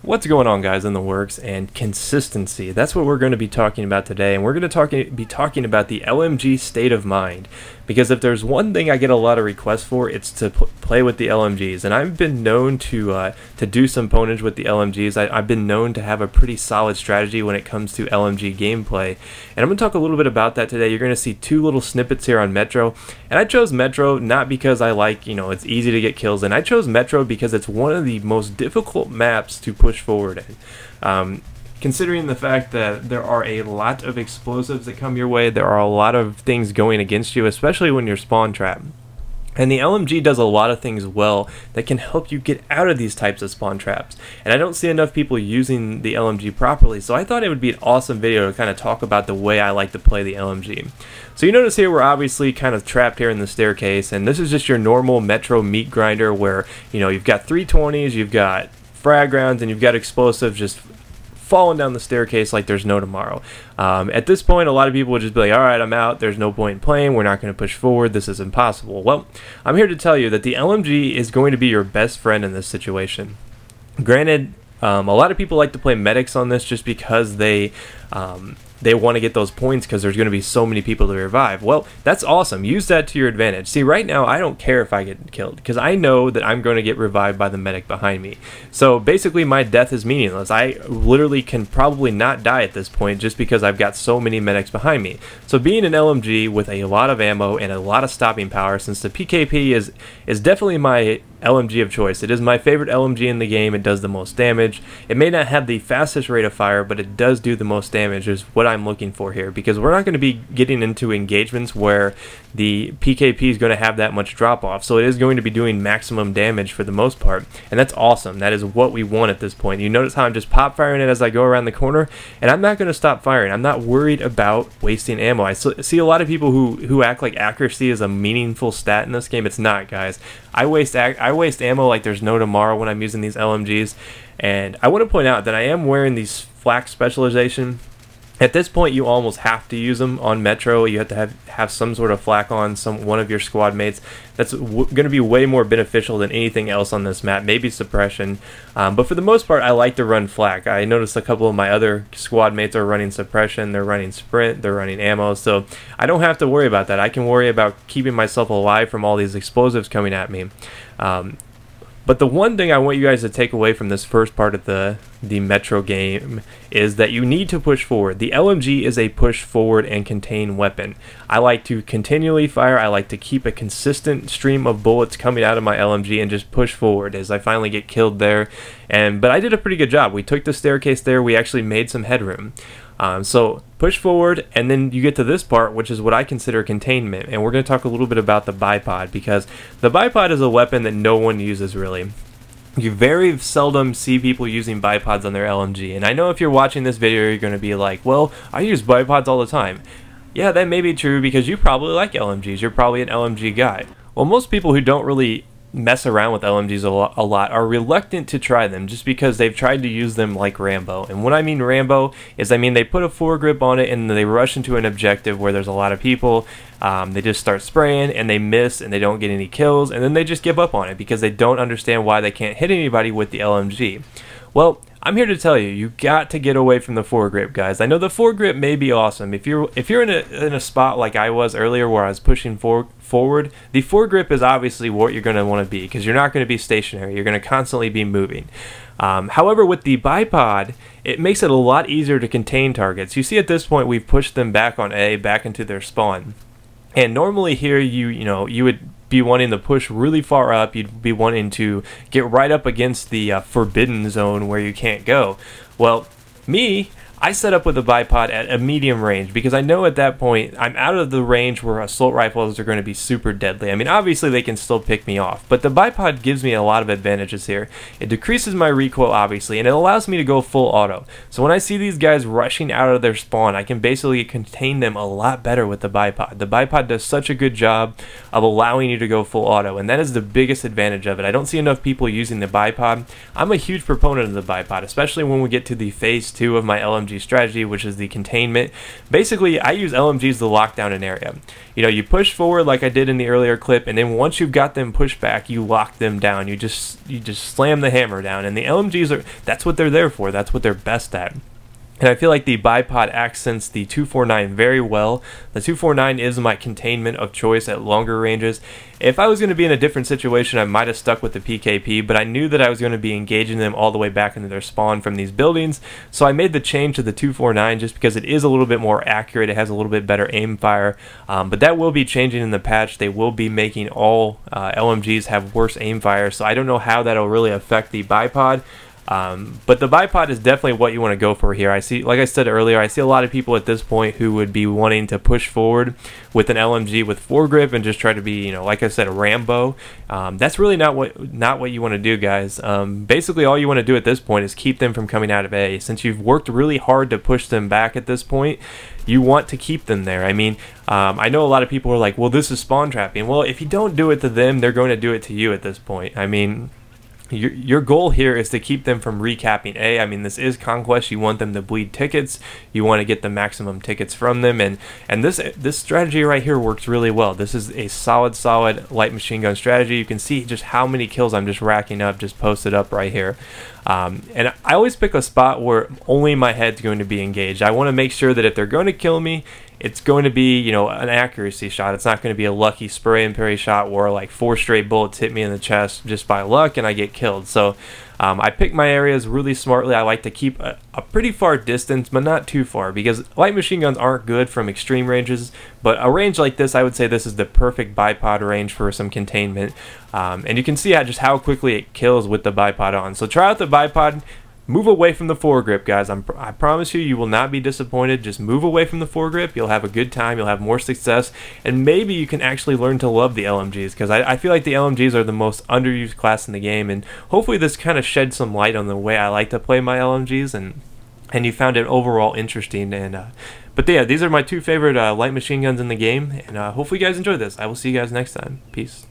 What's going on, guys, in the works? And consistency, that's what we're going to be talking about today. And we're going to be talking about the LMG state of mind, because if there's one thing I get a lot of requests for, it's to play with the LMGs. And I've been known to do some ponage with the LMGs. I've been known to have a pretty solid strategy when it comes to LMG gameplay, and I'm going to talk a little bit about that today. You're going to see two little snippets here on Metro, and I chose Metro not because I like, it's easy to get kills in. I chose Metro because it's one of the most difficult maps to push forward in. Considering the fact that there are a lot of explosives that come your way, there are a lot of things going against you, especially when you're spawn trapped. And the LMG does a lot of things well that can help you get out of these types of spawn traps. And I don't see enough people using the LMG properly, so I thought it would be an awesome video to kind of talk about the way I like to play the LMG. So you notice here we're obviously kind of trapped here in the staircase, and this is just your normal Metro meat grinder where, you've got 320s, you've got frag rounds, and you've got explosives just falling down the staircase like there's no tomorrow. At this point, a lot of people would just be like, alright, I'm out, there's no point in playing, we're not going to push forward, this is impossible. Well, I'm here to tell you that the LMG is going to be your best friend in this situation. Granted, a lot of people like to play medics on this just because they want to get those points because there's going to be so many people to revive. Well, that's awesome. Use that to your advantage. See, right now, I don't care if I get killed because I know that I'm going to get revived by the medic behind me. So basically, my death is meaningless. I literally can probably not die at this point just because I've got so many medics behind me. So being an LMG with a lot of ammo and a lot of stopping power, since the PKP is definitely my LMG of choice. It is my favorite LMG in the game. It does the most damage. It may not have the fastest rate of fire, but it does do the most damage, is what I'm looking for here, because we're not going to be getting into engagements where the PKP is going to have that much drop off. So it is going to be doing maximum damage for the most part, and that's awesome. That is what we want at this point. You notice how I'm just pop firing it as I go around the corner, and I'm not going to stop firing. I'm not worried about wasting ammo. I see a lot of people who act like accuracy is a meaningful stat in this game. It's not, guys. I waste ammo like there's no tomorrow when I'm using these LMGs, and I want to point out that I am wearing these flak specialization. At this point, you almost have to use them on Metro. You have to have some sort of flak on one of your squad mates. That's going to be way more beneficial than anything else on this map. Maybe suppression, but for the most part, I like to run flak. I noticed a couple of my other squad mates are running suppression. They're running sprint. They're running ammo. So I don't have to worry about that. I can worry about keeping myself alive from all these explosives coming at me. But the one thing I want you guys to take away from this first part of the Metro game is that you need to push forward. The LMG is a push forward and contain weapon. I like to continually fire. I like to keep a consistent stream of bullets coming out of my LMG and just push forward as I finally get killed there. But I did a pretty good job. We took the staircase there. We actually made some headroom. So push forward, and then you get to this part, which is what I consider containment, and we're going to talk a little bit about the bipod, because the bipod is a weapon that no one uses really. You very seldom see people using bipods on their LMG, and I know if you're watching this video, you're going to be like, well, I use bipods all the time. Yeah, that may be true because you probably like LMGs. You're probably an LMG guy. Well, most people who don't really mess around with LMGs a lot are reluctant to try them just because they've tried to use them like Rambo. And when I mean Rambo is, I mean they put a foregrip on it and they rush into an objective where there's a lot of people. They just start spraying and they miss and they don't get any kills, and then they just give up on it because they don't understand why they can't hit anybody with the LMG. Well, I'm here to tell you, you got to get away from the foregrip, guys. I know the foregrip may be awesome. If you're in a spot like I was earlier where I was pushing forward, the foregrip is obviously what you're going to want to be, because you're not going to be stationary. You're going to constantly be moving. However, with the bipod, it makes it a lot easier to contain targets. You see at this point we've pushed them back on A, back into their spawn. And normally here you would be wanting to push really far up. You'd be wanting to get right up against the forbidden zone where you can't go. Well, I set up with a bipod at a medium range because I know at that point I'm out of the range where assault rifles are going to be super deadly. I mean, obviously they can still pick me off, but the bipod gives me a lot of advantages here. It decreases my recoil, obviously, and it allows me to go full auto. So when I see these guys rushing out of their spawn, I can basically contain them a lot better with the bipod. The bipod does such a good job of allowing you to go full auto, and that is the biggest advantage of it. I don't see enough people using the bipod. I'm a huge proponent of the bipod, especially when we get to the phase 2 of my LMG LMG strategy, which is the containment. Basically, I use LMGs to lock down an area. You know, you push forward like I did in the earlier clip, and then once you've got them pushed back, you lock them down. You just slam the hammer down, and the LMGs that's what they're there for. That's what they're best at. And I feel like the bipod accents the 249 very well. The 249 is my containment of choice at longer ranges. If I was going to be in a different situation, I might have stuck with the PKP, but I knew that I was going to be engaging them all the way back into their spawn from these buildings, so I made the change to the 249 just because it is a little bit more accurate. It has a little bit better aim fire, but that will be changing in the patch. They will be making all LMGs have worse aim fire, so I don't know how that'll really affect the bipod. But the bipod is definitely what you want to go for here. I see, like I said earlier, I see a lot of people at this point who would be wanting to push forward with an LMG with foregrip and just try to be, you know, like I said, a Rambo. That's really not what you want to do, guys. Basically, all you want to do at this point is keep them from coming out of A. Since you've worked really hard to push them back at this point, you want to keep them there. I mean, I know a lot of people are like, well, this is spawn trapping. Well, if you don't do it to them, they're going to do it to you at this point. I mean, your goal here is to keep them from recapping A. I mean, this is Conquest. You want them to bleed tickets. You want to get the maximum tickets from them, and this strategy right here works really well. This is a solid light machine gun strategy. You can see just how many kills I'm just racking up, just posted up right here. And I always pick a spot where only my head's going to be engaged. I want to make sure that if they're going to kill me, it's going to be, you know, an accuracy shot. It's not going to be a lucky spray and parry shot where like 4 straight bullets hit me in the chest just by luck and I get killed. So I pick my areas really smartly. I like to keep a pretty far distance, but not too far, because light machine guns aren't good from extreme ranges, but a range like this, I would say this is the perfect bipod range for some containment. And you can see just how quickly it kills with the bipod on. So try out the bipod. Move away from the foregrip, guys. I promise you, you will not be disappointed. Just move away from the foregrip. You'll have a good time. You'll have more success. And maybe you can actually learn to love the LMGs, because I feel like the LMGs are the most underused class in the game. And hopefully this kind of sheds some light on the way I like to play my LMGs, and you found it overall interesting. But yeah, these are my 2 favorite light machine guns in the game. And hopefully you guys enjoyed this. I will see you guys next time. Peace.